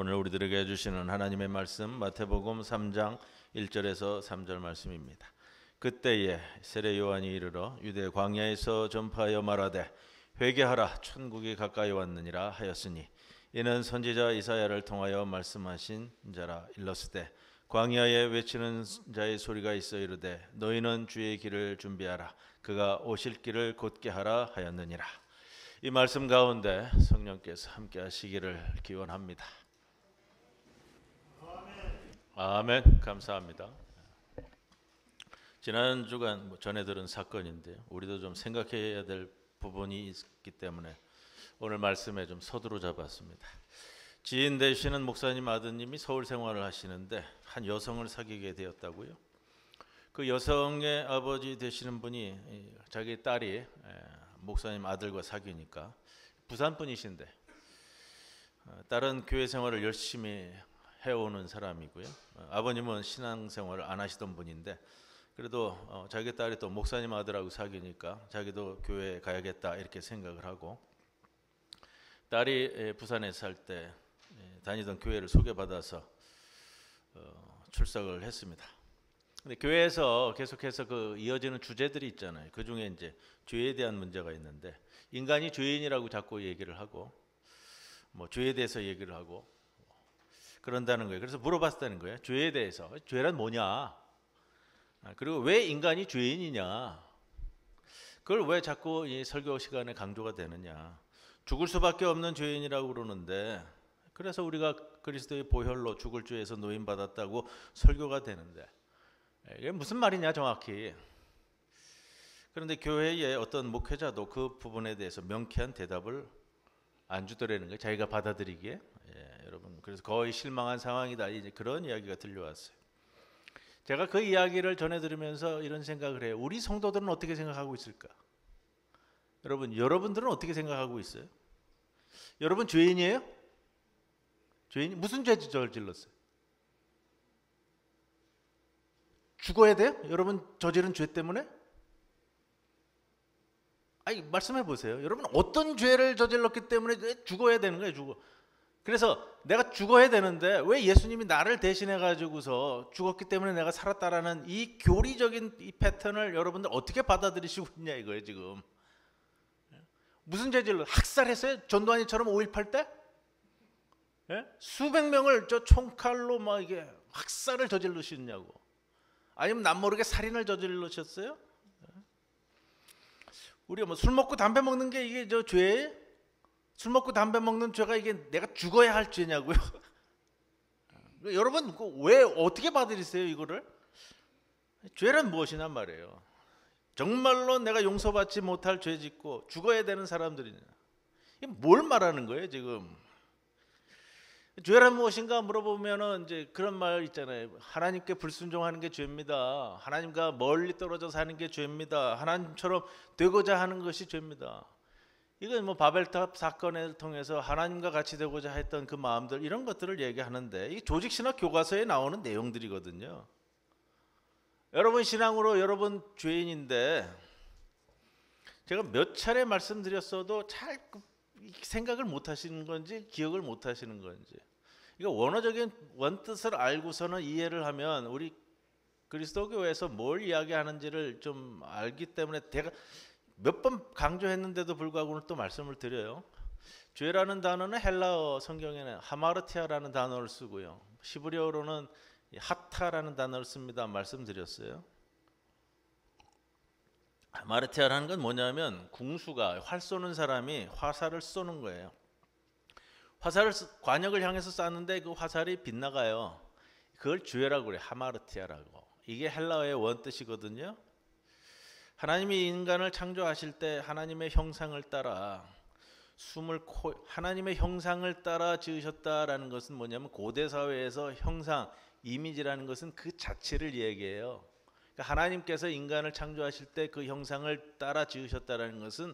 오늘 우리들에게 주시는 하나님의 말씀 마태복음 3장 1절에서 3절 말씀입니다. 그때에 세례 요한이 이르러 유대 광야에서 전파하여 말하되 회개하라 천국이 가까이 왔느니라 하였으니 이는 선지자 이사야를 통하여 말씀하신 자라. 일렀으되 광야에 외치는 자의 소리가 있어 이르되 너희는 주의 길을 준비하라 그가 오실 길을 곧게 하라 하였느니라. 이 말씀 가운데 성령께서 함께 하시기를 기원합니다. 아멘. 감사합니다. 지난 주간 전에 들은 사건인데요, 우리도 좀 생각해야 될 부분이 있기 때문에 오늘 말씀에 좀 서두로 잡았습니다. 지인 되시는 목사님 아드님이 서울 생활을 하시는데 한 여성을 사귀게 되었다고요. 그 여성의 아버지 되시는 분이 자기 딸이 목사님 아들과 사귀니까 부산 분이신데 딸은 교회 생활을 열심히 해오는 사람이고요. 아버님은 신앙생활을 안 하시던 분인데 그래도 자기 딸이 또 목사님 아들하고 사귀니까 자기도 교회에 가야겠다 이렇게 생각을 하고 딸이 부산에 살 때 다니던 교회를 소개받아서 출석을 했습니다. 근데 교회에서 계속해서 그 이어지는 주제들이 있잖아요. 그 중에 이제 죄에 대한 문제가 있는데 인간이 죄인이라고 자꾸 얘기를 하고 뭐 죄에 대해서 얘기를 하고 그런다는 거예요. 그래서 물어봤다는 거예요. 죄에 대해서. 죄란 뭐냐? 그리고 왜 인간이 죄인이냐? 그걸 왜 자꾸 이 설교 시간에 강조가 되느냐? 죽을 수밖에 없는 죄인이라고 그러는데 그래서 우리가 그리스도의 보혈로 죽을 죄에서 노임받았다고 설교가 되는데 이게 무슨 말이냐 정확히. 그런데 교회의 어떤 목회자도 그 부분에 대해서 명쾌한 대답을 안 주더라는 거예요. 자기가 받아들이기에. 여러분, 그래서 거의 실망한 상황이다. 이제 그런 이야기가 들려왔어요. 제가 그 이야기를 전해 들으면서 이런 생각을 해요. 우리 성도들은 어떻게 생각하고 있을까? 여러분들은 어떻게 생각하고 있어요? 여러분 죄인이에요? 죄인 무슨 죄 저질렀어요? 죽어야 돼요? 여러분 저지른 죄 때문에? 아니 말씀해 보세요. 여러분 어떤 죄를 저질렀기 때문에 죽어야 되는 거예요? 죽어. 그래서 내가 죽어야 되는데 왜 예수님이 나를 대신해 가지고서 죽었기 때문에 내가 살았다라는 이 교리적인 이 패턴을 여러분들 어떻게 받아들이시고 있냐 이거예요 지금. 무슨 죄질러? 학살했어요? 전두환이처럼 5.18 때? 예? 수백 명을 저 총칼로 막 이게 학살을 저질르셨냐고. 아니면 남모르게 살인을 저질르셨어요? 우리가 뭐 술 먹고 담배 먹는 게 이게 저 죄예요? 술 먹고 담배 먹는 죄가 이게 내가 죽어야 할 죄냐고요? 여러분 왜 어떻게 받아들이세요 이거를? 죄란 무엇이냐 말이에요. 정말로 내가 용서받지 못할 죄 짓고 죽어야 되는 사람들이냐? 이게 뭘 말하는 거예요 지금? 죄란 무엇인가 물어보면은 이제 그런 말 있잖아요. 하나님께 불순종하는 게 죄입니다. 하나님과 멀리 떨어져 사는 게 죄입니다. 하나님처럼 되고자 하는 것이 죄입니다. 이건 뭐 바벨탑 사건을 통해서 하나님과 같이 되고자 했던 그 마음들 이런 것들을 얘기하는데 이 조직신학 교과서에 나오는 내용들이거든요. 여러분 신앙으로 여러분 죄인인데 제가 몇 차례 말씀드렸어도 잘 생각을 못 하시는 건지 기억을 못 하시는 건지 이거 원어적인 원뜻을 알고서는 이해를 하면 우리 그리스도교에서 뭘 이야기하는지를 좀 알기 때문에 제가 몇 번 강조했는데도 불구하고 오늘 또 말씀을 드려요. 죄라는 단어는 헬라어 성경에는 하마르티아라는 단어를 쓰고요. 히브리어로는 하타라는 단어를 씁니다. 말씀드렸어요. 하마르티아라는 건 뭐냐면 궁수가 활 쏘는 사람이 화살을 쏘는 거예요. 화살을 관역을 향해서 쐈는데 그 화살이 빗나가요. 그걸 죄라고 그래요. 하마르티아라고. 이게 헬라어의 원뜻이거든요. 하나님이 인간을 창조하실 때 하나님의 형상을 따라 하나님의 형상을 따라 지으셨다라는 것은 뭐냐면 고대 사회에서 형상, 이미지라는 것은 그 자체를 얘기해요. 그러니까 하나님께서 인간을 창조하실 때 그 형상을 따라 지으셨다라는 것은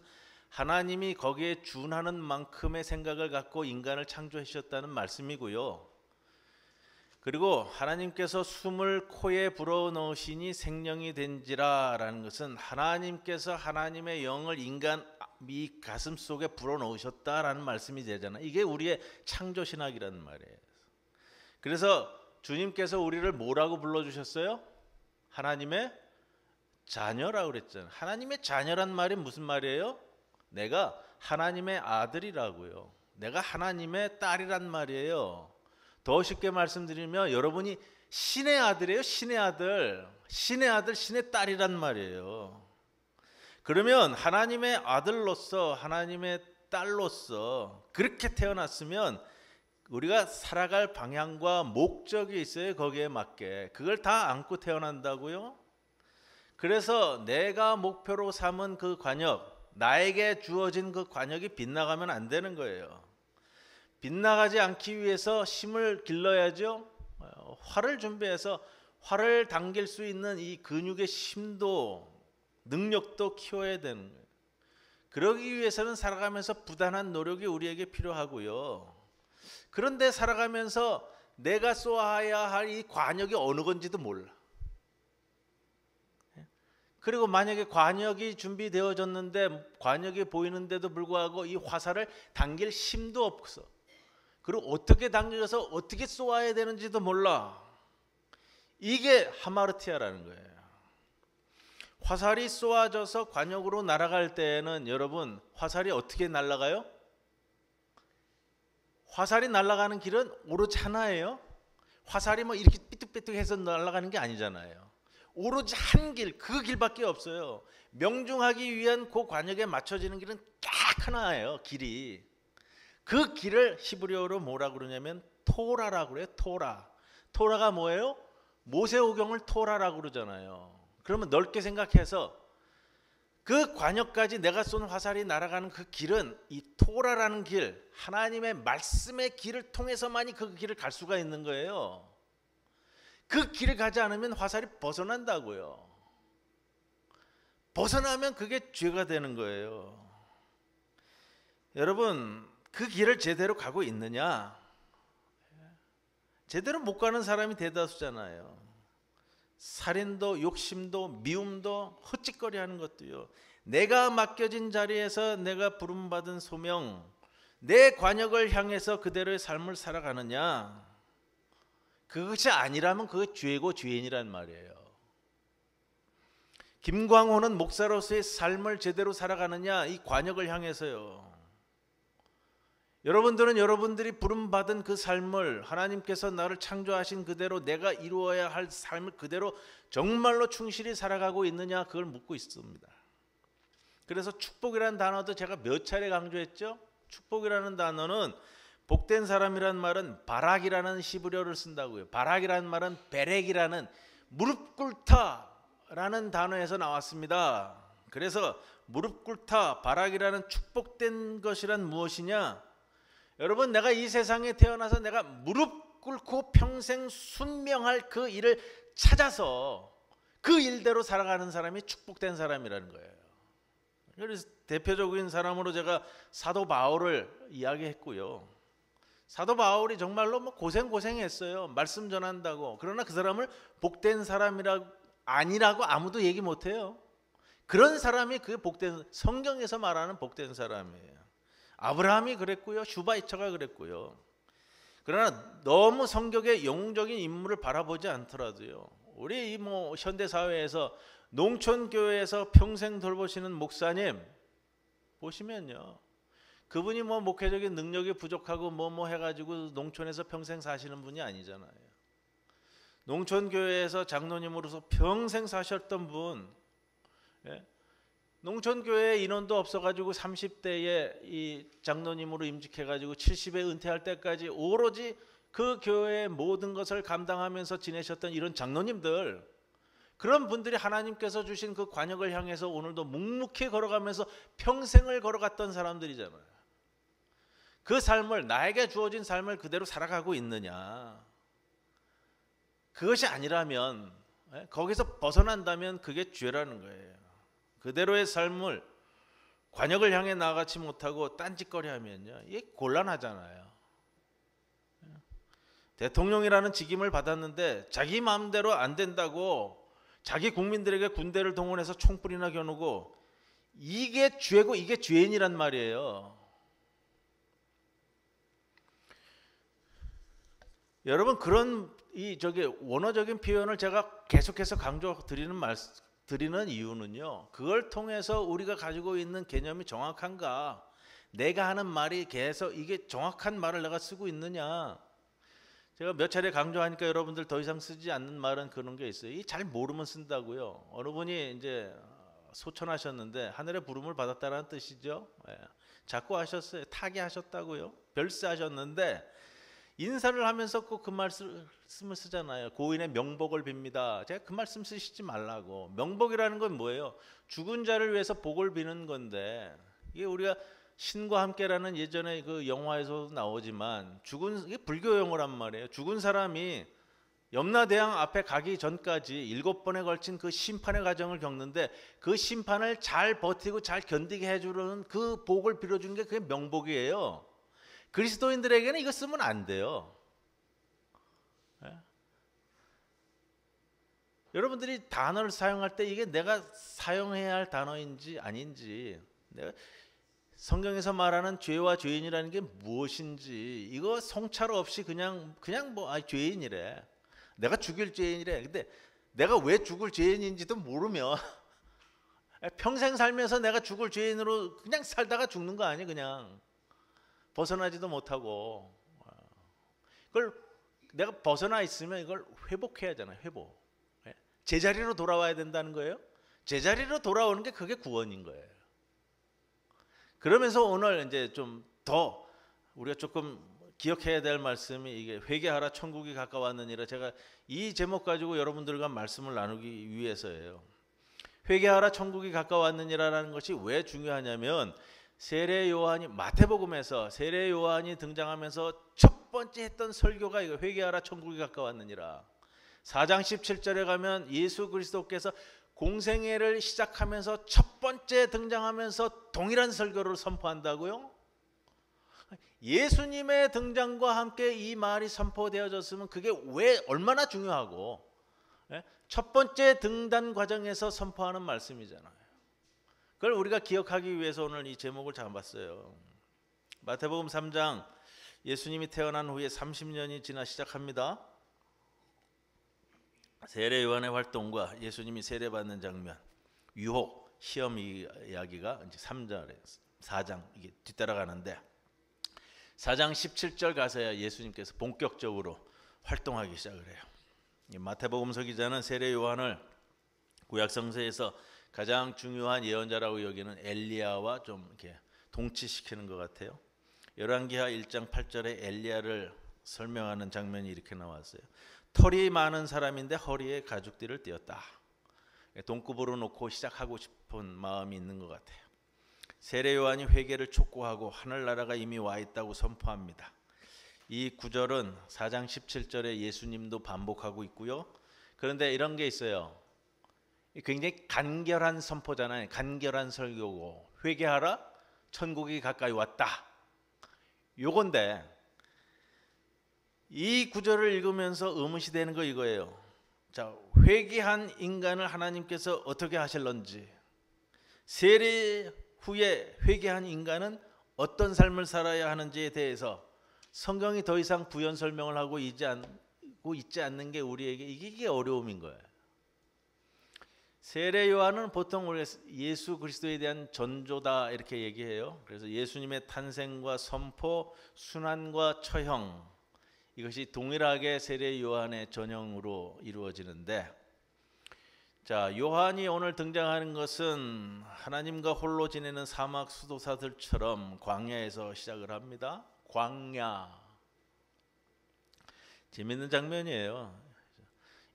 하나님이 거기에 준하는 만큼의 생각을 갖고 인간을 창조하셨다는 말씀이고요. 그리고 하나님께서 숨을 코에 불어넣으시니 생명이 된지라 라는 것은 하나님께서 하나님의 영을 인간 이 가슴 속에 불어넣으셨다라는 말씀이 되잖아요. 이게 우리의 창조신학이라는 말이에요. 그래서 주님께서 우리를 뭐라고 불러주셨어요? 하나님의 자녀라고 그랬잖아요. 하나님의 자녀란 말이 무슨 말이에요? 내가 하나님의 아들이라고요. 내가 하나님의 딸이란 말이에요. 더 쉽게 말씀드리면 여러분이 신의 아들이에요. 신의 아들. 신의 아들, 신의 딸이란 말이에요. 그러면 하나님의 아들로서, 하나님의 딸로서 그렇게 태어났으면 우리가 살아갈 방향과 목적이 있어요. 거기에 맞게. 그걸 다 안고 태어난다고요. 그래서 내가 목표로 삼은 그 관역, 나에게 주어진 그 관역이 빗나가면 안 되는 거예요. 빗나가지 않기 위해서 힘을 길러야죠. 활을 준비해서 활을 당길 수 있는 이 근육의 힘도 능력도 키워야 되는 거예요. 그러기 위해서는 살아가면서 부단한 노력이 우리에게 필요하고요. 그런데 살아가면서 내가 쏘아야 할 이 관역이 어느 건지도 몰라. 그리고 만약에 관역이 준비되어졌는데 관역이 보이는데도 불구하고 이 화살을 당길 힘도 없어. 그리고 어떻게 당겨서 어떻게 쏘아야 되는지도 몰라. 이게 하마르티아라는 거예요. 화살이 쏘아져서 관역으로 날아갈 때에는 여러분 화살이 어떻게 날아가요? 화살이 날아가는 길은 오로지 하나예요. 화살이 뭐 이렇게 삐뚤빼뚤해서 날아가는 게 아니잖아요. 오로지 한 길, 그 길밖에 없어요. 명중하기 위한 그 관역에 맞춰지는 길은 딱 하나예요. 길이. 그 길을 히브리어로 뭐라 그러냐면 토라라고 그래요. 토라. 토라가 뭐예요? 모세오경을 토라라고 그러잖아요. 그러면 넓게 생각해서 그 관역까지 내가 쏜 화살이 날아가는 그 길은 이 토라라는 길, 하나님의 말씀의 길을 통해서만이 그 길을 갈 수가 있는 거예요. 그 길을 가지 않으면 화살이 벗어난다고요. 벗어나면 그게 죄가 되는 거예요. 여러분, 그 길을 제대로 가고 있느냐? 제대로 못 가는 사람이 대다수잖아요. 살인도 욕심도 미움도 헛짓거리하는 것도요. 내가 맡겨진 자리에서 내가 부름받은 소명, 내 관역을 향해서 그대로의 삶을 살아가느냐? 그것이 아니라면 그게 죄고 죄인이란 말이에요. 김광호는 목사로서의 삶을 제대로 살아가느냐? 이 관역을 향해서요. 여러분들은 여러분들이 부름받은 그 삶을 하나님께서 나를 창조하신 그대로 내가 이루어야 할 삶을 그대로 정말로 충실히 살아가고 있느냐 그걸 묻고 있습니다. 그래서 축복이라는 단어도 제가 몇 차례 강조했죠. 축복이라는 단어는 복된 사람이란 말은 바락이라는 히브리어를 쓴다고요. 바락이라는 말은 베렉이라는 무릎 꿇다라는 단어에서 나왔습니다. 그래서 무릎 꿇다 바락이라는 축복된 것이란 무엇이냐? 여러분 내가 이 세상에 태어나서 내가 무릎 꿇고 평생 순명할 그 일을 찾아서 그 일대로 살아가는 사람이 축복된 사람이라는 거예요. 그래서 대표적인 사람으로 제가 사도 바울을 이야기했고요. 사도 바울이 정말로 뭐 고생했어요. 말씀 전한다고. 그러나 그 사람을 복된 사람이라고 아니라고 아무도 얘기 못해요. 그런 사람이 그 복된 성경에서 말하는 복된 사람이에요. 아브라함이 그랬고요. 슈바이처가 그랬고요. 그러나 너무 성격의 영웅적인 인물을 바라보지 않더라도요. 우리 이 뭐 현대 사회에서 농촌 교회에서 평생 돌보시는 목사님 보시면요. 그분이 뭐 목회적인 능력이 부족하고 뭐 해가지고 농촌에서 평생 사시는 분이 아니잖아요. 농촌 교회에서 장로님으로서 평생 사셨던 분. 예? 농촌교회 인원도 없어가지고 30대에 이 장로님으로 임직해가지고 70에 은퇴할 때까지 오로지 그 교회의 모든 것을 감당하면서 지내셨던 이런 장로님들, 그런 분들이 하나님께서 주신 그 관역을 향해서 오늘도 묵묵히 걸어가면서 평생을 걸어갔던 사람들이잖아요. 그 삶을, 나에게 주어진 삶을 그대로 살아가고 있느냐? 그것이 아니라면, 거기서 벗어난다면 그게 죄라는 거예요. 그대로의 삶을 관역을 향해 나아가지 못하고 딴짓거리하면요, 이게 곤란하잖아요. 대통령이라는 직임을 받았는데 자기 마음대로 안 된다고 자기 국민들에게 군대를 동원해서 총불이나 겨누고, 이게 죄고 이게 죄인이란 말이에요. 여러분 그런 이 저기 원어적인 표현을 제가 계속해서 드리는 이유는요. 그걸 통해서 우리가 가지고 있는 개념이 정확한가? 내가 하는 말이 계속 이게 정확한 말을 내가 쓰고 있느냐? 제가 몇 차례 강조하니까 여러분들 더 이상 쓰지 않는 말은 그런 게 있어요. 이 잘 모르면 쓴다고요. 어느 분이 이제 소천하셨는데 하늘의 부름을 받았다는 뜻이죠. 예. 자꾸 하셨어요. 타계하셨다고요. 별세하셨는데 인사를 하면서 꼭 그 말씀을 쓰잖아요. 고인의 명복을 빕니다. 제가 그 말씀 쓰시지 말라고. 명복이라는 건 뭐예요? 죽은 자를 위해서 복을 비는 건데 이게 우리가 신과 함께라는 예전에 그 영화에서 나오지만 이게 불교 용어란 말이에요. 죽은 사람이 염라대왕 앞에 가기 전까지 7번에 걸친 그 심판의 과정을 겪는데 그 심판을 잘 버티고 잘 견디게 해주는 그 복을 빌어주는 게 그게 명복이에요. 그리스도인들에게는 이거 쓰면 안 돼요. 예? 여러분들이 단어를 사용할 때 이게 내가 사용해야 할 단어인지 아닌지, 내가 성경에서 말하는 죄와 죄인이라는 게 무엇인지 이거 성찰 없이 그냥 뭐 죄인이래. 내가 죽일 죄인이래. 근데 내가 왜 죽을 죄인인지도 모르면 평생 살면서 내가 죽을 죄인으로 그냥 살다가 죽는 거 아니에요. 그냥 벗어나지도 못하고. 그걸 내가 벗어나 있으면 이걸 회복해야 하잖아요. 회복. 제자리로 돌아와야 된다는 거예요. 제자리로 돌아오는 게 그게 구원인 거예요. 그러면서 오늘 이제 좀 더 우리가 조금 기억해야 될 말씀이 이게 회개하라 천국이 가까웠느니라. 제가 이 제목 가지고 여러분들과 말씀을 나누기 위해서예요. 회개하라 천국이 가까웠느니라라는 것이 왜 중요하냐면 세례 요한이 마태복음에서 세례 요한이 등장하면서 첫 번째 했던 설교가 이거 회개하라 천국이 가까웠느니라. 4장 17절에 가면 예수 그리스도께서 공생애를 시작하면서 첫 번째 등장하면서 동일한 설교를 선포한다고요? 예수님의 등장과 함께 이 말이 선포되어졌으면 그게 왜 얼마나 중요하고 첫 번째 등단 과정에서 선포하는 말씀이잖아요. 그걸 우리가 기억하기 위해서 오늘 이 제목을 잡았어요. 마태복음 3장 예수님이 태어난 후에 30년이 지나 시작합니다. 세례 요한의 활동과 예수님이 세례받는 장면, 유혹, 시험 이야기가 이제 3절에 4장 이게 뒤따라가는데 4장 17절 가서야 예수님께서 본격적으로 활동하기 시작을 해요. 마태복음서 기자는 세례 요한을 구약 성서에서 가장 중요한 예언자라고 여기는 엘리야와 좀 이렇게 동치시키는 것 같아요. 열왕기하 1장 8절에 엘리야를 설명하는 장면이 이렇게 나왔어요. 털이 많은 사람인데 허리에 가죽띠를 띄었다. 돈굽으로 놓고 시작하고 싶은 마음이 있는 것 같아요. 세례 요한이 회개를 촉구하고 하늘나라가 이미 와 있다고 선포합니다. 이 구절은 4장 17절에 예수님도 반복하고 있고요. 그런데 이런 게 있어요. 굉장히 간결한 선포잖아요. 간결한 설교고 회개하라 천국이 가까이 왔다. 요건데 이 구절을 읽으면서 의문이 되는 거 이거예요. 자, 회개한 인간을 하나님께서 어떻게 하실런지, 세례 후에 회개한 인간은 어떤 삶을 살아야 하는지에 대해서 성경이 더 이상 부연 설명을 하고 있지 않는 게 우리에게 이게 어려움인 거예요. 세례 요한은 보통 우리 예수 그리스도에 대한 전조다 이렇게 얘기해요. 그래서 예수님의 탄생과 선포, 순환과 처형, 이것이 동일하게 세례 요한의 전형으로 이루어지는데, 자, 요한이 오늘 등장하는 것은 하나님과 홀로 지내는 사막 수도사들처럼 광야에서 시작을 합니다. 광야. 재밌는 장면이에요.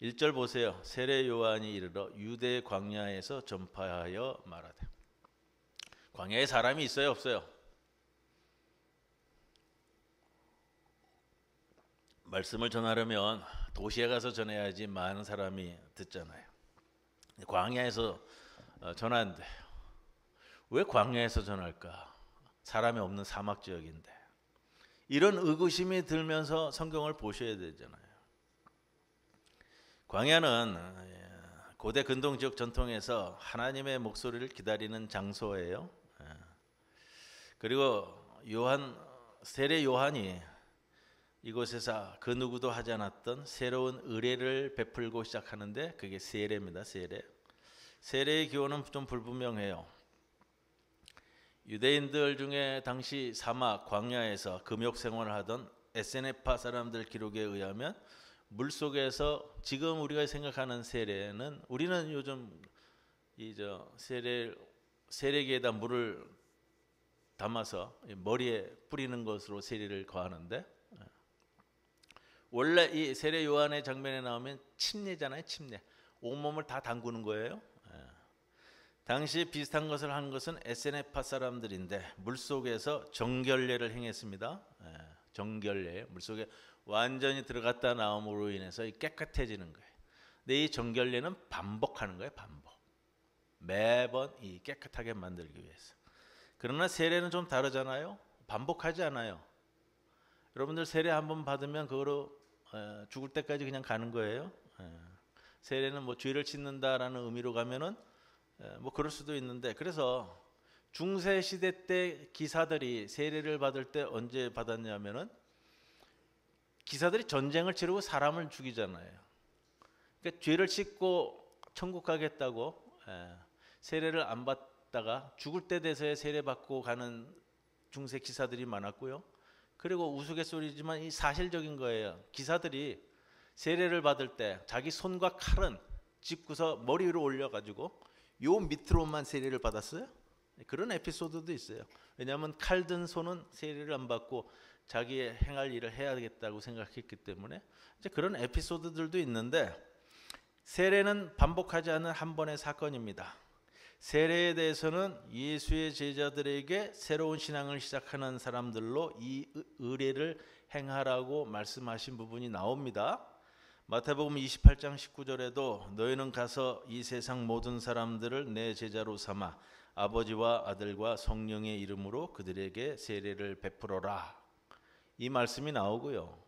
1절 보세요. 세례 요한이 이르러 유대 광야에서 전파하여 말하되. 광야에 사람이 있어요, 없어요? 말씀을 전하려면 도시에 가서 전해야지 많은 사람이 듣잖아요. 광야에서 전하는데 왜 광야에서 전할까? 사람이 없는 사막 지역인데. 이런 의구심이 들면서 성경을 보셔야 되잖아요. 광야는 고대 근동 지역 전통에서 하나님의 목소리를 기다리는 장소예요. 그리고 세례 요한이 이곳에서 그 누구도 하지 않았던 새로운 의례를 베풀고 시작하는데 그게 세례입니다. 세례. 세례의 기원은 좀 불분명해요. 유대인들 중에 당시 사막 광야에서 금욕 생활을 하던 에세네파 사람들 기록에 의하면 물속에서 지금 우리가 생각하는 세례는 우리는 요즘 세례기에다 물을 담아서 머리에 뿌리는 것으로 세례를 거하는데, 원래 이 세례 요한의 장면에 나오면 침례잖아요. 침례. 온몸을 다 담그는 거예요. 당시 비슷한 것을 한 것은 에세네파 사람들인데 물속에서 정결례를 행했습니다. 정결례, 물속에 완전히 들어갔다 나옴으로 인해서 깨끗해지는 거예요. 근데 이 정결례는 반복하는 거예요. 반복. 매번 이 깨끗하게 만들기 위해서. 그러나 세례는 좀 다르잖아요. 반복하지 않아요. 여러분들 세례 한번 받으면 그거로 죽을 때까지 그냥 가는 거예요. 세례는 뭐 죄를 씻는다라는 의미로 가면은 뭐 그럴 수도 있는데, 그래서 중세 시대 때 기사들이 세례를 받을 때 언제 받았냐면은 기사들이 전쟁을 치르고 사람을 죽이잖아요. 그러니까 죄를 씻고 천국 가겠다고 세례를 안 받다가 죽을 때 돼서야 세례 받고 가는 중세 기사들이 많았고요. 그리고 우스갯소리지만 이 사실적인 거예요. 기사들이 세례를 받을 때 자기 손과 칼은 짚고서 머리 위로 올려가지고 요 밑으로만 세례를 받았어요. 그런 에피소드도 있어요. 왜냐하면 칼 든 손은 세례를 안 받고 자기의 행할 일을 해야겠다고 생각했기 때문에 이제 그런 에피소드들도 있는데, 세례는 반복하지 않은 한 번의 사건입니다. 세례에 대해서는 예수의 제자들에게 새로운 신앙을 시작하는 사람들로 이 의례를 행하라고 말씀하신 부분이 나옵니다. 마태복음 28장 19절에도 너희는 가서 이 세상 모든 사람들을 내 제자로 삼아 아버지와 아들과 성령의 이름으로 그들에게 세례를 베풀어라, 이 말씀이 나오고요.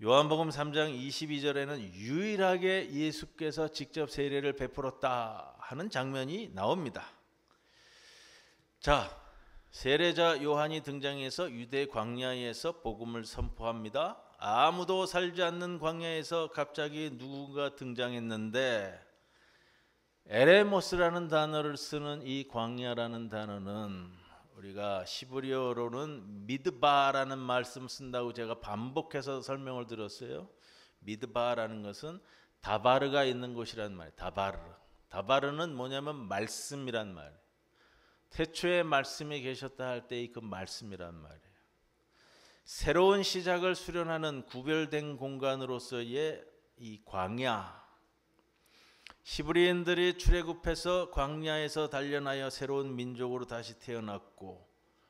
요한복음 3장 22절에는 유일하게 예수께서 직접 세례를 베풀었다 하는 장면이 나옵니다. 자, 세례자 요한이 등장해서 유대 광야에서 복음을 선포합니다. 아무도 살지 않는 광야에서 갑자기 누군가 등장했는데, 에레모스라는 단어를 쓰는 이 광야라는 단어는 우리가 시브리어로는 미드바라는 말씀 쓴다고 제가 반복해서 설명을 드렸어요. 미드바라는 것은 다바르가 있는 곳이란 말이에요. 다바르. 다바르는 뭐냐면 말씀이란 말이에요. 태초에 말씀이 계셨다 할 때의 그 말씀이란 말이에요. 새로운 시작을 수련하는 구별된 공간으로서의 이 광야, 히브리인들이 출애굽해서 광야에서 단련하여 새로운 민족으로 다시 태어났고,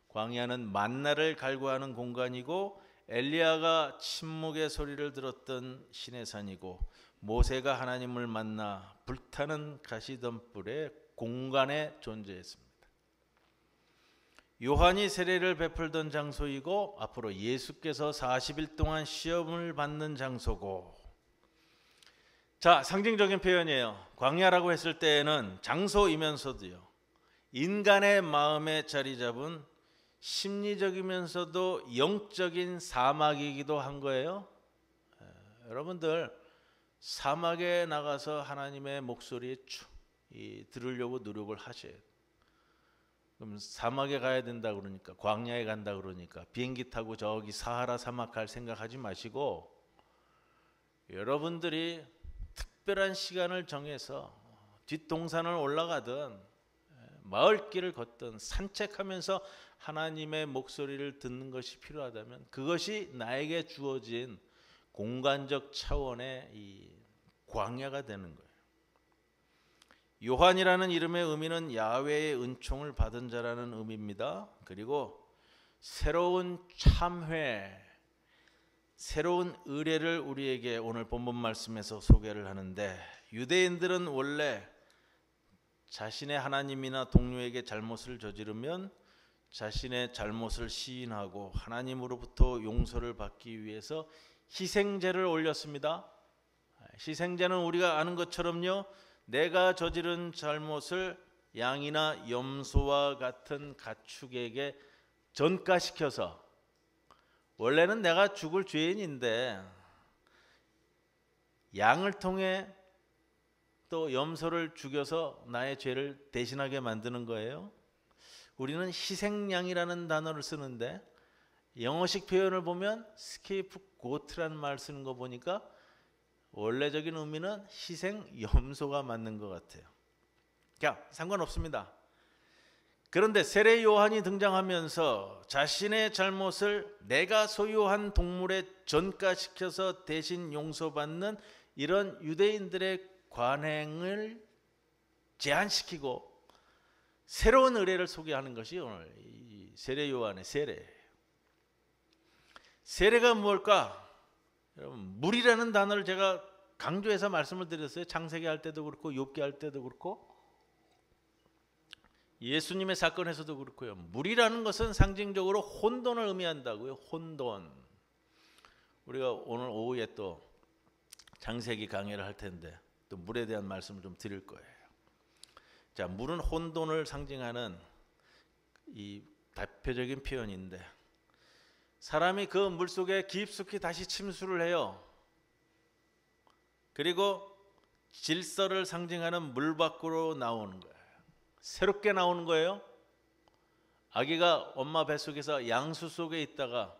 광야는 만나를 갈구하는 공간이고, 엘리야가 침묵의 소리를 들었던 시내산이고, 모세가 하나님을 만나 불타는 가시덤불의 공간에 존재했습니다. 요한이 세례를 베풀던 장소이고, 앞으로 예수께서 40일 동안 시험을 받는 장소고. 자, 상징적인 표현이에요. 광야라고 했을 때에는 장소이면서도요, 인간의 마음에 자리 잡은 심리적이면서도 영적인 사막이기도 한 거예요. 여러분들 사막에 나가서 하나님의 목소리에 들으려고 노력을 하셔야 돼요. 그럼 사막에 가야 된다 그러니까, 광야에 간다 그러니까 비행기 타고 저기 사하라 사막 갈 생각하지 마시고, 여러분들이 특별한 시간을 정해서 뒷동산을 올라가든 마을길을 걷든 산책하면서 하나님의 목소리를 듣는 것이 필요하다면 그것이 나에게 주어진 공간적 차원의 이 광야가 되는 거예요. 요한이라는 이름의 의미는 야훼의 은총을 받은 자라는 의미입니다. 그리고 새로운 참회, 새로운 의례를 우리에게 오늘 본문 말씀에서 소개를 하는데, 유대인들은 원래 자신의 하나님이나 동료에게 잘못을 저지르면 자신의 잘못을 시인하고 하나님으로부터 용서를 받기 위해서 희생제를 올렸습니다. 희생제는 우리가 아는 것처럼요, 내가 저지른 잘못을 양이나 염소와 같은 가축에게 전가시켜서 원래는 내가 죽을 죄인인데 양을 통해 또 염소를 죽여서 나의 죄를 대신하게 만드는 거예요. 우리는 희생양이라는 단어를 쓰는데 영어식 표현을 보면 스케이프고트라는 말 쓰는 거 보니까 원래적인 의미는 희생 염소가 맞는 것 같아요. 자, 상관없습니다. 그런데 세례 요한이 등장하면서 자신의 잘못을 내가 소유한 동물에 전가시켜서 대신 용서받는 이런 유대인들의 관행을 제한시키고 새로운 의례를 소개하는 것이 오늘 이 세례 요한의 세례예요. 세례가 무엇일까? 여러분, 물이라는 단어를 제가 강조해서 말씀을 드렸어요. 창세기 할 때도 그렇고 욥기 할 때도 그렇고 예수님의 사건에서도 그렇고요. 물이라는 것은 상징적으로 혼돈을 의미한다고요. 혼돈. 우리가 오늘 오후에 또 창세기 강의를 할 텐데 또 물에 대한 말씀을 좀 드릴 거예요. 자, 물은 혼돈을 상징하는 이 대표적인 표현인데 사람이 그 물속에 깊숙이 다시 침수를 해요. 그리고 질서를 상징하는 물 밖으로 나오는 거예요. 새롭게 나오는 거예요. 아기가 엄마 뱃속에서 양수 속에 있다가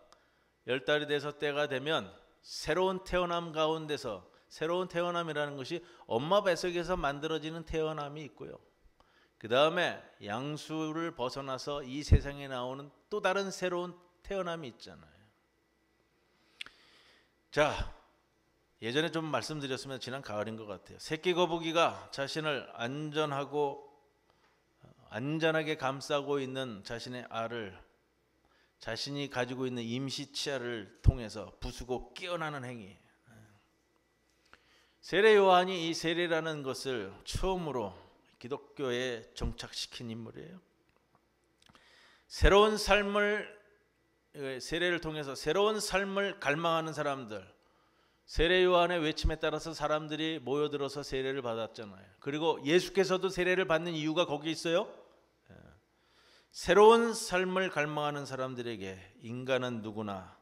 10달이 돼서 때가 되면 새로운 태어남 가운데서, 새로운 태어남이라는 것이 엄마 뱃속에서 만들어지는 태어남이 있고요. 그 다음에 양수를 벗어나서 이 세상에 나오는 또 다른 새로운 태어남이 있잖아요. 자, 예전에 좀 말씀드렸으면 지난 가을인 것 같아요. 새끼 거북이가 자신을 안전하게 감싸고 있는 자신의 알을 자신이 가지고 있는 임시 치아를 통해서 부수고 깨어나는 행위. 세례 요한이 이 세례라는 것을 처음으로 기독교에 정착시킨 인물이에요. 새로운 삶을, 세례를 통해서 새로운 삶을 갈망하는 사람들, 세례 요한의 외침에 따라서 사람들이 모여들어서 세례를 받았잖아요. 그리고 예수께서도 세례를 받는 이유가 거기 있어요. 새로운 삶을 갈망하는 사람들에게 인간은 누구나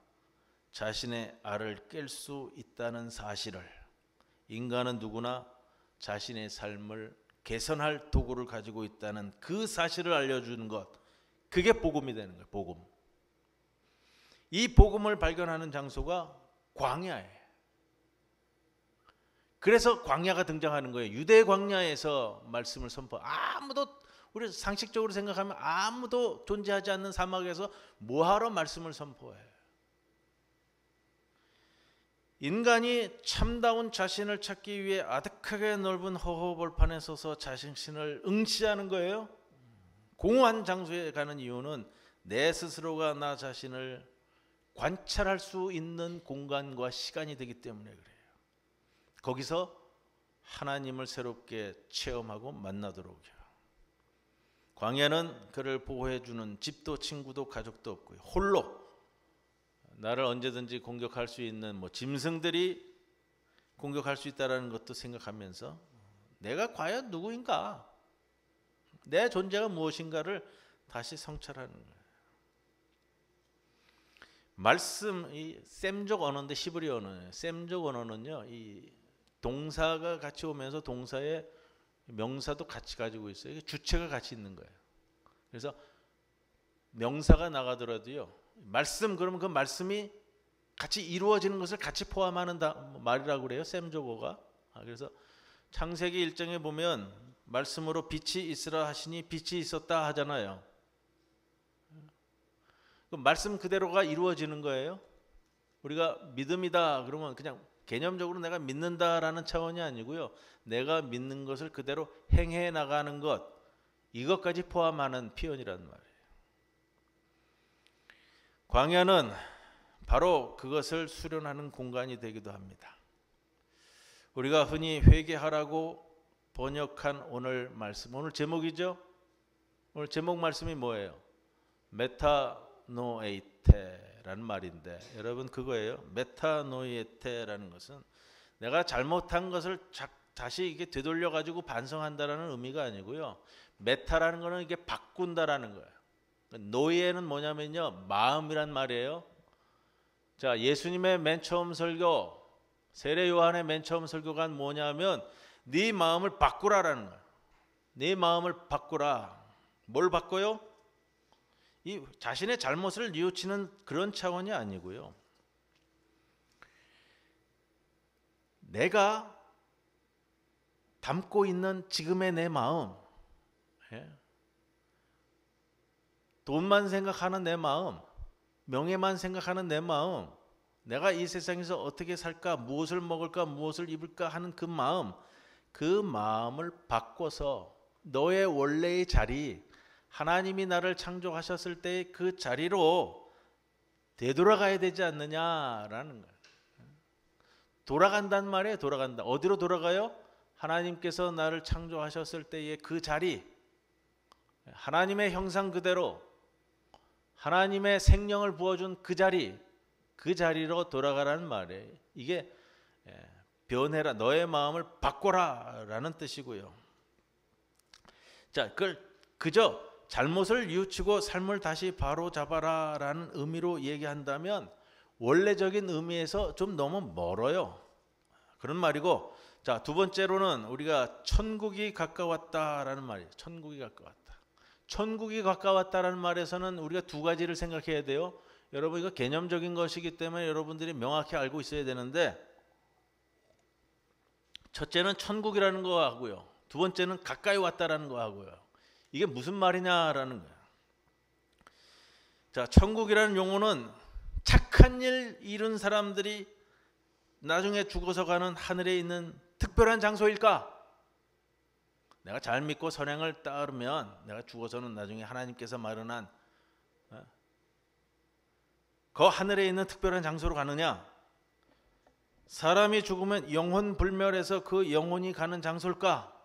자신의 알을 깰 수 있다는 사실을, 인간은 누구나 자신의 삶을 개선할 도구를 가지고 있다는 그 사실을 알려주는 것, 그게 복음이 되는 거예요. 복음. 이 복음을 발견하는 장소가 광야예요. 그래서 광야가 등장하는 거예요. 유대 광야에서 말씀을 선포. 우리 상식적으로 생각하면 아무도 존재하지 않는 사막에서 뭐하러 말씀을 선포해? 인간이 참다운 자신을 찾기 위해 아득하게 넓은 허허벌판에 서서 자신을 응시하는 거예요. 공허한 장소에 가는 이유는 내 스스로가 나 자신을 관찰할 수 있는 공간과 시간이 되기 때문에 그래요. 거기서 하나님을 새롭게 체험하고 만나도록요. 광야는 그를 보호해주는 집도 친구도 가족도 없고요. 홀로 나를 언제든지 공격할 수 있는 짐승들이 공격할 수 있다는 것도 생각하면서 내가 과연 누구인가? 내 존재가 무엇인가를 다시 성찰하는 거예요. 말씀, 이 셈족 언어인데 히브리 언어예요. 셈족 언어는요, 이 동사가 같이 오면서 동사의 명사도 같이 가지고 있어요. 이게 주체가 같이 있는 거예요. 그래서 명사가 나가더라도요, 말씀, 그러면 그 말씀이 같이 이루어지는 것을 같이 포함하는 말이라고 그래요. 셈족어가. 그래서 창세기 1장에 보면 말씀으로 빛이 있으라 하시니 빛이 있었다 하잖아요. 그 말씀 그대로가 이루어지는 거예요. 우리가 믿음이다 그러면 그냥 개념적으로 내가 믿는다라는 차원이 아니고요. 내가 믿는 것을 그대로 행해 나가는 것, 이것까지 포함하는 표현이란 말이에요. 광야는 바로 그것을 수련하는 공간이 되기도 합니다. 우리가 흔히 회개하라고 번역한 오늘 말씀, 오늘 제목이죠. 오늘 제목 말씀이 뭐예요? 메타노에이테라는 말인데, 여러분 그거예요. 메타노에이테라는 것은 내가 잘못한 것을 다시 이게 되돌려 가지고 반성한다라는 의미가 아니고요. 메타라는 거는 이게 바꾼다라는 거예요. 노예는 뭐냐면요, 마음이란 말이에요. 자, 예수님의 맨 처음 설교, 세례 요한의 맨 처음 설교가 뭐냐면 네 마음을 바꾸라라는 거야. 네 마음을 바꾸라. 뭘 바꿔요? 이 자신의 잘못을 뉘우치는 그런 차원이 아니고요. 내가 담고 있는 지금의 내 마음, 돈만 생각하는 내 마음, 명예만 생각하는 내 마음, 내가 이 세상에서 어떻게 살까, 무엇을 먹을까, 무엇을 입을까 하는 그 마음, 그 마음을 바꿔서 너의 원래의 자리, 하나님이 나를 창조하셨을 때의 그 자리로 되돌아가야 되지 않느냐라는 거예요. 돌아간단 말이에요. 돌아간다. 어디로 돌아가요? 하나님께서 나를 창조하셨을 때의 그 자리, 하나님의 형상 그대로 하나님의 생명을 부어준 그 자리로 돌아가라는 말이에요. 이게 변해라, 너의 마음을 바꿔라 라는 뜻이고요. 자, 그걸 그저 잘못을 뉘우치고 삶을 다시 바로 잡아라 라는 의미로 얘기한다면 원래적인 의미에서 좀 너무 멀어요. 그런 말이고, 자, 두 번째로는 우리가 천국이 가까웠다라는 말이에요. 천국이 가까웠다. 천국이 가까웠다라는 말에서는 우리가 두 가지를 생각해야 돼요. 여러분, 이거 개념적인 것이기 때문에 여러분들이 명확히 알고 있어야 되는데, 첫째는 천국이라는 거 하고요, 두 번째는 가까이 왔다라는 거 하고요. 이게 무슨 말이냐라는 거예요. 자, 천국이라는 용어는 착한 일 이룬 사람들이 나중에 죽어서 가는 하늘에 있는 특별한 장소일까? 내가 잘 믿고 선행을 따르면 내가 죽어서는 나중에 하나님께서 마련한 그 하늘에 있는 특별한 장소로 가느냐? 사람이 죽으면 영혼 불멸해서 그 영혼이 가는 장소일까?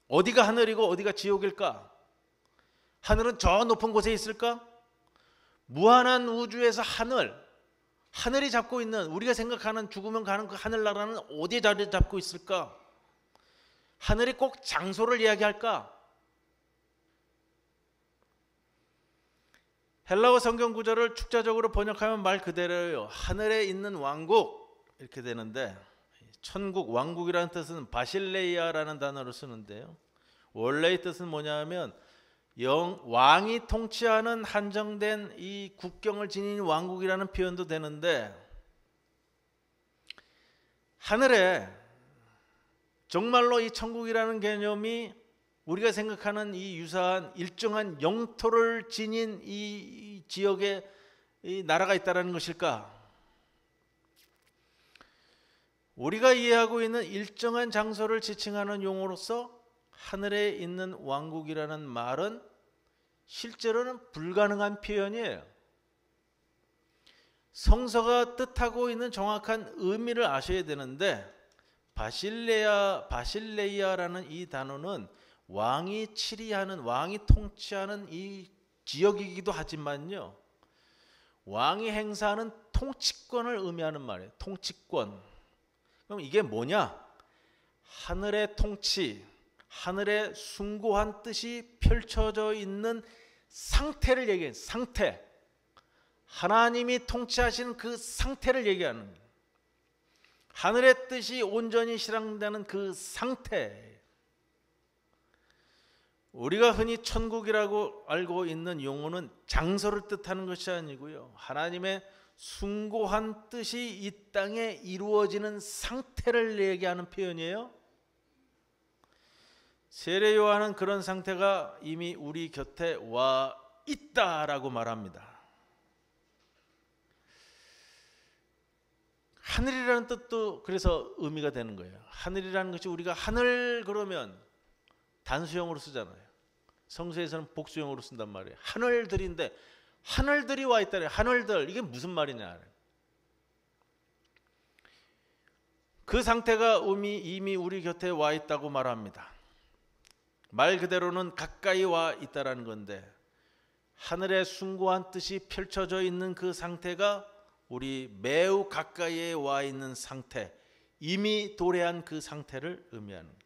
어디가 하늘이고 어디가 지옥일까? 하늘은 저 높은 곳에 있을까? 무한한 우주에서 하늘이 잡고 있는, 우리가 생각하는 죽으면 가는 그 하늘나라는 어디에 자리 잡고 있을까? 하늘이 꼭 장소를 이야기할까? 헬라어 성경 구절을 축자적으로 번역하면 말 그대로예요. 하늘에 있는 왕국 이렇게 되는데, 천국, 왕국이라는 뜻은 바실레이아라는 단어를 쓰는데요, 원래의 뜻은 뭐냐면 왕이 통치하는 한정된 이 국경을 지닌 왕국이라는 표현도 되는데, 하늘에 정말로 이 천국이라는 개념이 우리가 생각하는 이 유사한 일정한 영토를 지닌 이 지역에 이 나라가 있다는 것일까? 우리가 이해하고 있는 일정한 장소를 지칭하는 용어로서 하늘에 있는 왕국이라는 말은 실제로는 불가능한 표현이에요. 성서가 뜻하고 있는 정확한 의미를 아셔야 되는데, 바실레이아라는 이 단어는 왕이 치리하는, 왕이 통치하는 이 지역이기도 하지만요, 왕이 행사하는 통치권을 의미하는 말이에요. 통치권. 그럼 이게 뭐냐? 하늘의 통치, 하늘의 숭고한 뜻이 펼쳐져 있는 상태를 얘기해요. 상태. 하나님이 통치하시는 그 상태를 얘기하는 거예요. 하늘의 뜻이 온전히 실행되는 그 상태. 우리가 흔히 천국이라고 알고 있는 용어는 장소를 뜻하는 것이 아니고요, 하나님의 숭고한 뜻이 이 땅에 이루어지는 상태를 얘기하는 표현이에요. 세례 요한은 그런 상태가 이미 우리 곁에 와 있다라고 말합니다. 하늘이라는 뜻도 그래서 의미가 되는 거예요. 하늘이라는 것이, 우리가 하늘 그러면 단수형으로 쓰잖아요. 성서에서는 복수형으로 쓴단 말이에요. 하늘들인데 하늘들이 와 있다래. 하늘들, 이게 무슨 말이냐? 그 상태가 이미 우리 곁에 와 있다고 말합니다. 말 그대로는 가까이 와 있다라는 건데, 하늘의 숭고한 뜻이 펼쳐져 있는 그 상태가 우리 매우 가까이에 와 있는 상태, 이미 도래한 그 상태를 의미하는 거예요.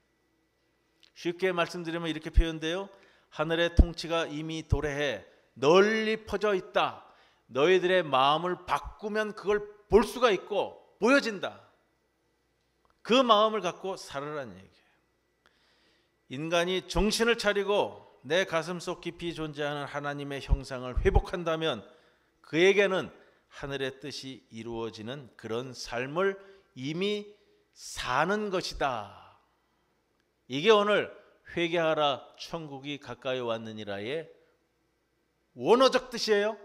쉽게 말씀드리면 이렇게 표현돼요. 하늘의 통치가 이미 도래해 널리 퍼져 있다. 너희들의 마음을 바꾸면 그걸 볼 수가 있고 보여진다. 그 마음을 갖고 살아라는 얘기예요. 인간이 정신을 차리고 내 가슴속 깊이 존재하는 하나님의 형상을 회복한다면 그에게는 하늘의 뜻이 이루어지는 그런 삶을 이미 사는 것이다. 이게 오늘 회개하라 천국이 가까이 왔느니라의 원어적 뜻이에요.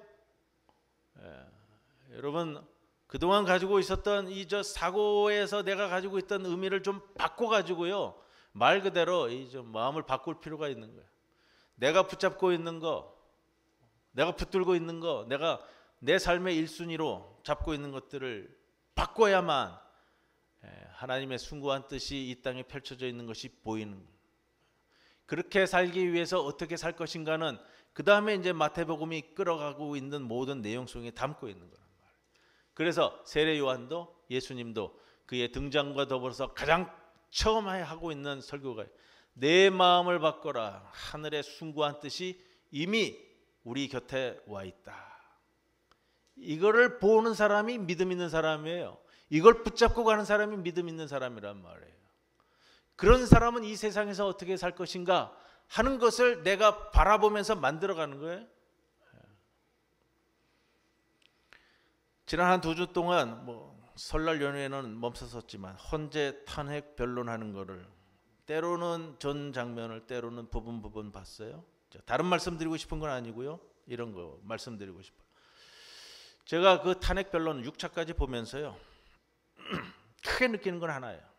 여러분 그동안 가지고 있었던 이 사고에서 내가 가지고 있던 의미를 좀 바꿔가지고요, 말 그대로 이 좀 마음을 바꿀 필요가 있는 거예요. 내가 붙잡고 있는 거, 내가 붙들고 있는 거, 내가 내 삶의 1순위로 잡고 있는 것들을 바꿔야만 하나님의 숭고한 뜻이 이 땅에 펼쳐져 있는 것이 보이는 거예요. 그렇게 살기 위해서 어떻게 살 것인가는 그 다음에 이제 마태복음이 끌어가고 있는 모든 내용 속에 담고 있는 거란 말이에요. 그래서 세례 요한도 예수님도 그의 등장과 더불어서 가장 처음 하고 있는 설교가 내 마음을 바꿔라. 하늘의 숭고한 뜻이 이미 우리 곁에 와 있다. 이거를 보는 사람이 믿음 있는 사람이에요. 이걸 붙잡고 가는 사람이 믿음 있는 사람이란 말이에요. 그런 사람은 이 세상에서 어떻게 살 것인가 하는 것을 내가 바라보면서 만들어가는 거예요. 지난 한 2주 동안 설날 연휴에는 멈춰섰지만 헌재 탄핵 변론하는 거를 때로는 전 장면을 때로는 부분 봤어요. 다른 말씀드리고 싶은 건 아니고요. 이런 거 말씀드리고 싶어요. 제가 그 탄핵 변론 6차까지 보면서요, 크게 느끼는 건 하나예요.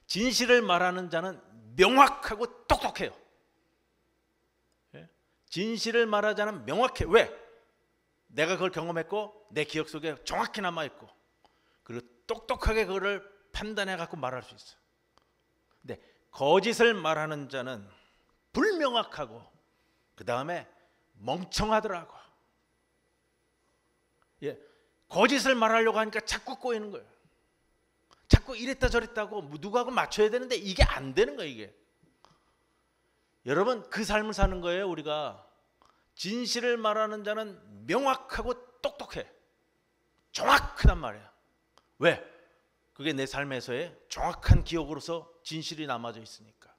진실을 말하는 자는 명확하고 똑똑해요. 진실을 말하는 자는 명확해. 왜? 내가 그걸 경험했고 내 기억 속에 정확히 남아있고 그리고 똑똑하게 그거를 판단해 갖고 말할 수 있어요. 근데 거짓을 말하는 자는 불명확하고 그 다음에 멍청하더라고. 거짓을 말하려고 하니까 자꾸 꼬이는 거예요. 자꾸 이랬다 저랬다고 누구하고 맞춰야 되는데 이게 안 되는 거예요. 이게 여러분 그 삶을 사는 거예요. 우리가 진실을 말하는 자는 명확하고 똑똑해. 정확하단 말이야. 왜? 그게 내 삶에서의 정확한 기억으로서 진실이 남아져 있으니까.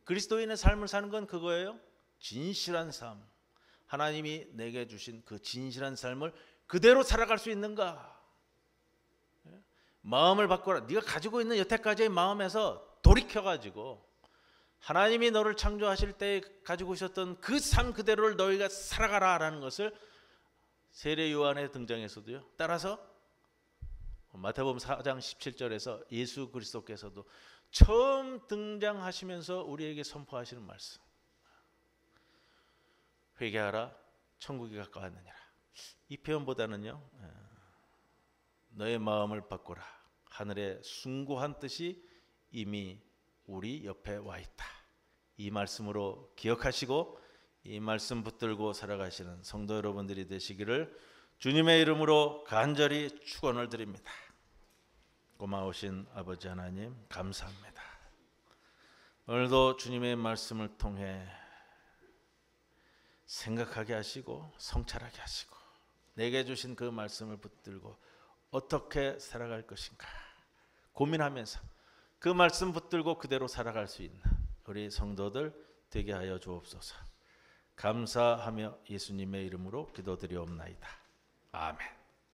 그리스도인의 삶을 사는 건 그거예요. 진실한 삶. 하나님이 내게 주신 그 진실한 삶을 그대로 살아갈 수 있는가? 마음을 바꿔라. 네가 가지고 있는 여태까지의 마음에서 돌이켜가지고 하나님이 너를 창조하실 때 가지고 있었던 그 삶 그대로를 너희가 살아가라라는 것을 세례 요한의 등장에서도요. 따라서 마태복음 4장 17절에서 예수 그리스도께서도 처음 등장하시면서 우리에게 선포하시는 말씀. 회개하라 천국이 가까웠느니라. 이 표현보다는요. 너의 마음을 바꾸라. 하늘의 숭고한 뜻이 이미 우리 옆에 와 있다. 이 말씀으로 기억하시고 이 말씀 붙들고 살아가시는 성도 여러분들이 되시기를 주님의 이름으로 간절히 축원을 드립니다. 고마우신 아버지 하나님 감사합니다. 오늘도 주님의 말씀을 통해 생각하게 하시고 성찰하게 하시고 내게 주신 그 말씀을 붙들고 어떻게 살아갈 것인가 고민하면서 그 말씀 붙들고 그대로 살아갈 수 있는 우리 성도들 되게 하여 주옵소서. 감사하며 예수님의 이름으로 기도드리옵나이다. 아멘.